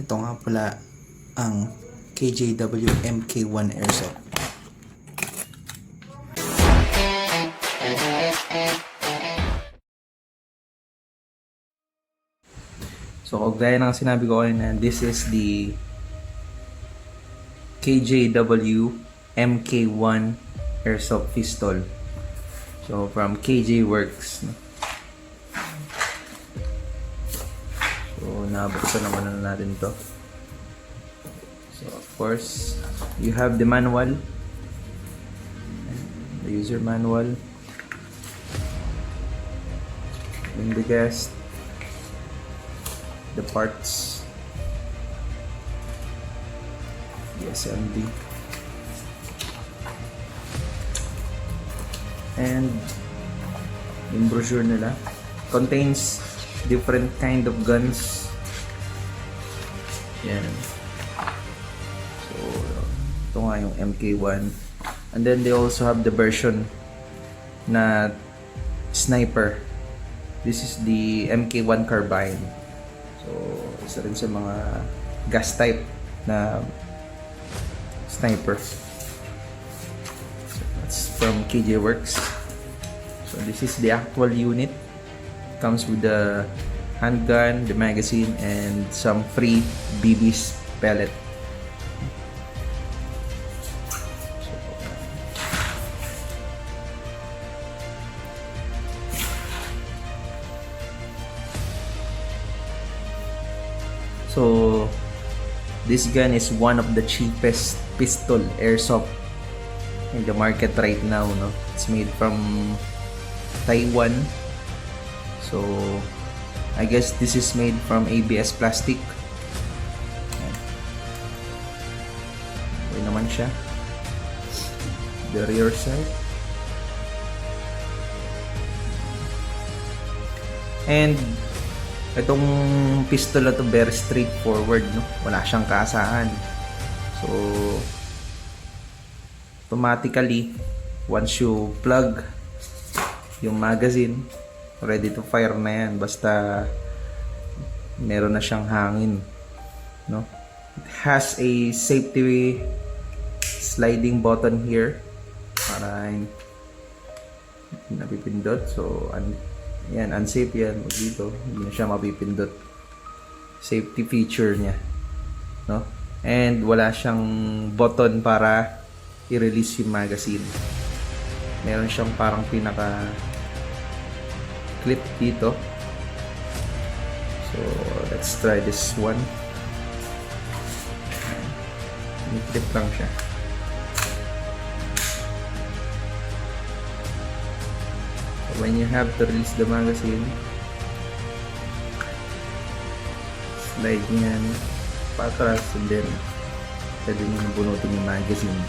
Ito nga pala ang KJW MK1 Airsoft. So, gaya ng sinabi ko kanina, this is the KJW MK1 Airsoft Pistol. So, from KJ Works. So, nabuksan naman na natin to. So, of course, you have the manual. The user manual. And the guest. The parts. The assembly. And yung brochure nila contains different kind of guns. Yan. So, ito nga yung MK1. And then they also have the version na sniper. This is the MK1 carbine. So, isa rin sa mga gas type na sniper. So, that's from KJ Works. So, this is the actual unit. Comes with the handgun, the magazine, and some free BB's pellet. So, this gun is one of the cheapest pistol airsoft in the market right now, no? It's made from Taiwan. So, I guess this is made from ABS plastic. Okay naman siya. The rear side. And itong pistol na to very straightforward, no? Wala siyang kaasahan. So, automatically, once you plug yung magazine, ready to fire na yan. Basta meron na siyang hangin, no? It has a safety sliding button here para hindi napipindot. So, yan, unsafe yan. Dito, hindi na siya mapipindot. Safety feature niya, no? And wala siyang button para i-release yung magazine. Meron siyang parang pinaka clip dito. So, let's try this one. Clip lang siya. When you have to release the magazine, slide niyan patras, and then pwede nyo nabunutin yung magazine.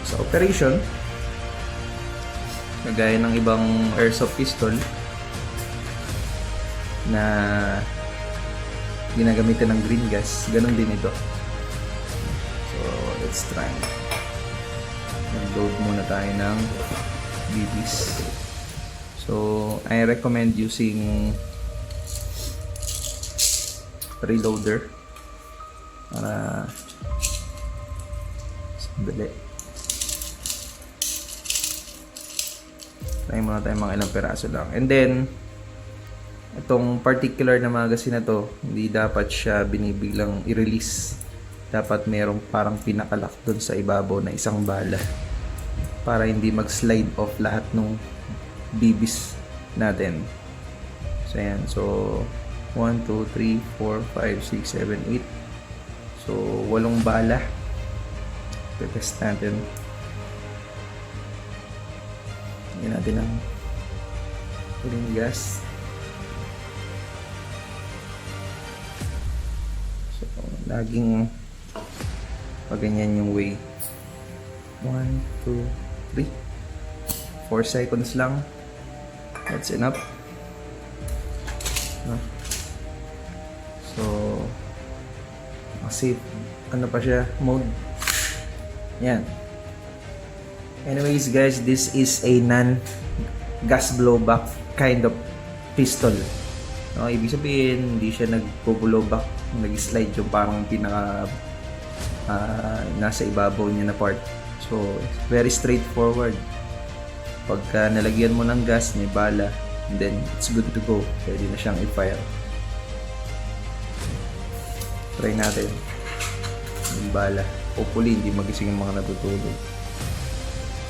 Sa operation, kagaya ng ibang airsoft pistol na ginagamitan ng green gas, ganun din ito. So, let's try. Mag-load muna tayo ng BBs. So, I recommend using reloader para sandali. Try muna tayo mga ilang peraso lang. And then, itong particular na magazine na to, hindi dapat siya binibiglang i-release. Dapat merong parang pinakalak dun sa ibabaw na isang bala para hindi mag-slide off lahat ng BBs natin. So, ayan. So, 1, 2, 3, 4, 5, 6, 7, 8. So, 8 bala. Test natin. Lagyan natin ang green gas. So, laging paganyan yung way. 1, 2, 3. 4 seconds lang. That's enough. No? So, safe. Ano pa siya? Mode. Yan. Anyways guys, this is a non-gas blowback kind of pistol. No, ibig sabihin, hindi siya nagpo-blowback nag-slide yung parang pinaka nasa ibabaw niya na part. So very straightforward. Pagka nalagyan mo ng gas, may bala, and then it's good to go. Pwede na siyang i-fire. Try natin yung bala. Hopefully hindi magising yung mga natutulog.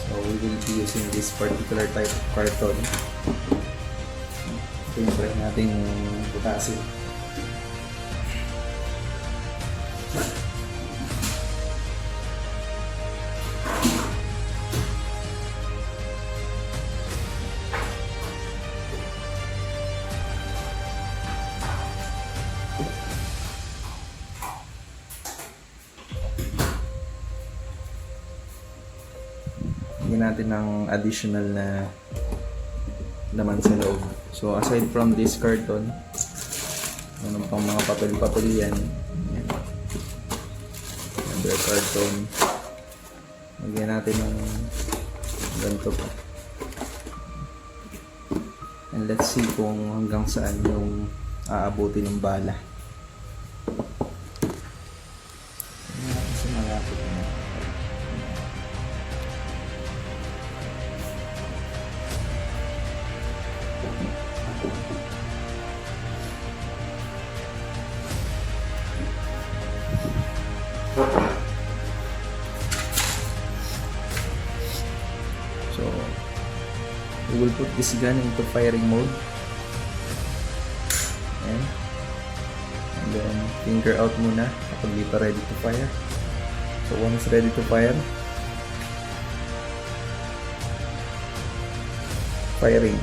So we will be using this particular type of carton. Ito yung try natin butasin. Lagyan natin ng additional na laman sa loob. So aside from this carton, meron pang mga papel-papel yan. Another carton. Lagyan natin ng ganito pa. And let's see kung hanggang saan yung aabuti ng bala. Kasi malapit na. So we will put this gun into firing mode, and then finger out muna kapag di pa ready to fire. So once ready to fire, firing.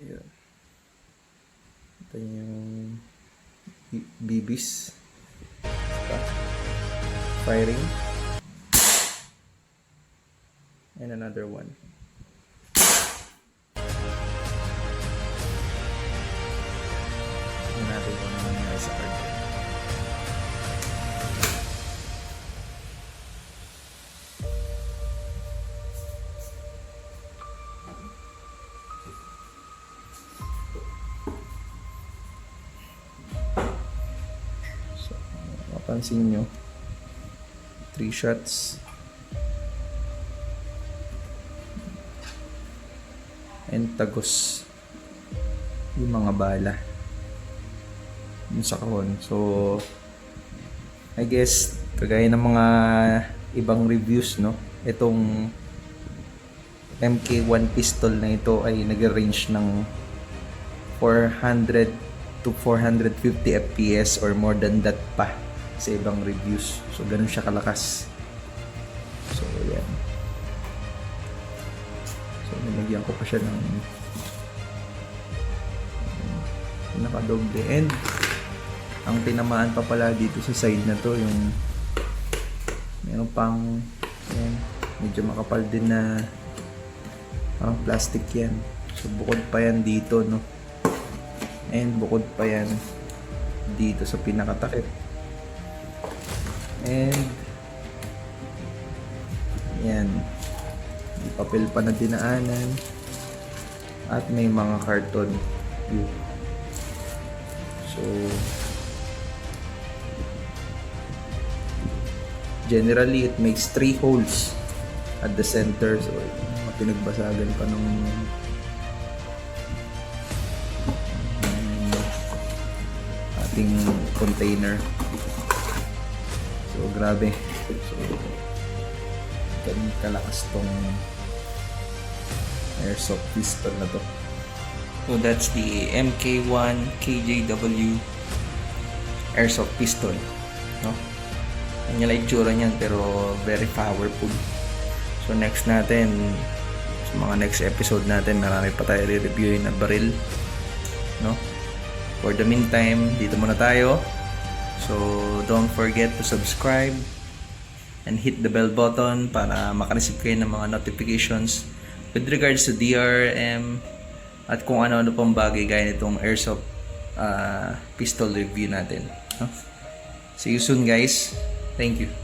Ayan. Ito yung BBs. Firing. And another one. Tignan natin kung ano nangyari sa card. So, mapansin nyo, 3 shots. And tagos yung mga bala yun sa kahon. So I guess kagaya ng mga ibang reviews, no, itong MK1 pistol na ito ay nag-range ng 400 to 450 FPS or more than that pa sa ibang reviews. So ganun siya kalakas. So yan. So nilagyan ko pa siya ng nakadoble, and ang tinamaan pa pala dito sa side na to, yung meron pang yan, medyo makapal din na parang plastic yan. So bukod pa yan dito, no, and bukod pa yan dito sa pinakatakip, and yan, may papel pa na dinaanan, at may mga karton. So generally it makes 3 holes at the center. So pinagbasagan pa ng ating container. So grabe. So ganun kalakas tong airsoft pistol na to. So that's the MK1 KJW airsoft pistol, no? Ang yung itsura niyan, pero very powerful. So next natin, sa mga next episode natin, marami pa tayo re-reviewin na baril, no? For the meantime, dito muna tayo. So don't forget to subscribe and hit the bell button para makareceive kayo ng mga notifications with regards to DRM at kung ano-ano pang bagay gaya nitong airsoft pistol review natin, no? See you soon, guys. Thank you.